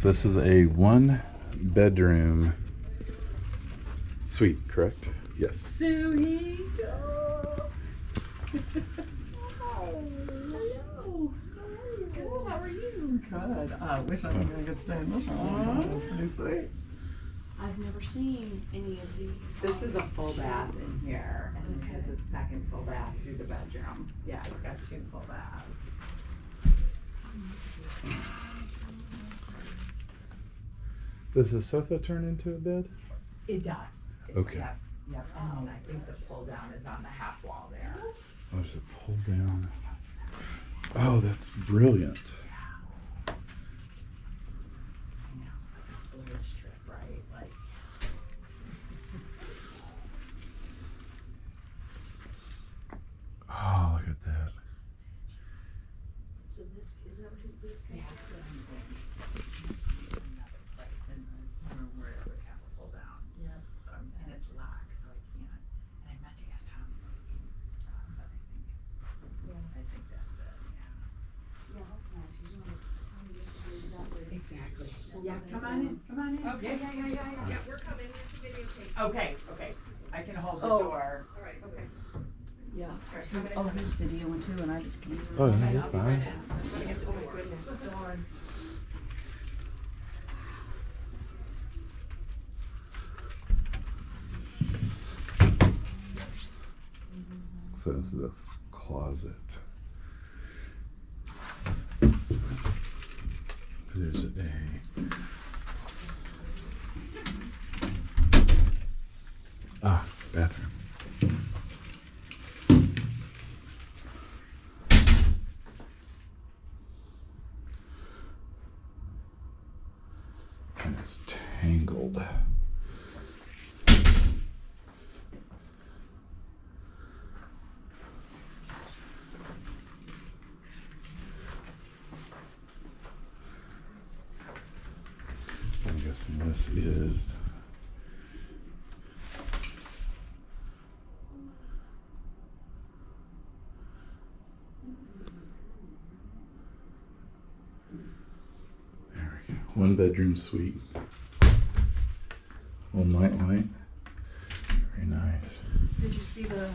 So this is a 1-bedroom suite, correct? Yes. Sweet. Good. How are you? Good. I wish I could stay in this one. That's pretty sweet. I've never seen any of these. This is a full bath in here, and it has a second full bath through the bedroom. Yeah, it's got 2 full baths. Does the sofa turn into a bed? It does. Okay. Yep. And then I think the pull down is on the half wall there. Oh, there's a pull down. Oh, that's brilliant. I know, it's like a storage trip, right? Like, Oh, look at that. So this, is that what this yeah, is? it's good in another place in the room where it would have a pull down. Yeah. So, and it's locked, so I can't. And I meant to ask Tom, but I think that's it, yeah. Yeah, that's nice. You don't tell me to do that way. Exactly. Yeah, come on in, come on in. Okay. Yeah. Yeah, we're coming, there's a videotape. Okay, I can hold the Oh. door. All right, okay. Yeah. All right, I'm gonna Oh, come in. his video one too, and I just can't. Oh, yeah, Okay, you're I'll be fine. right in. I'm gonna get the, oh my goodness, Dawn. So this is a closet. There's a bathroom. And it's tangled. I'm guessing this is there we go. 1-bedroom suite. Little night light. Very nice. Did you see the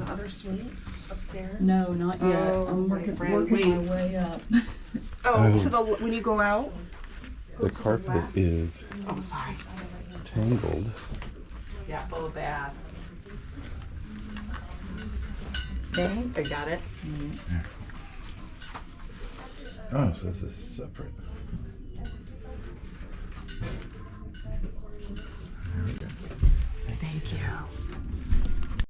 other suite upstairs? No, not yet. Oh, I'm my working friend, my wait. way up. Oh, Oh. to the, when you go out? The carpet is Oh, sorry. tangled. Yeah, full bath. Okay, I got it. Oh, so this is separate.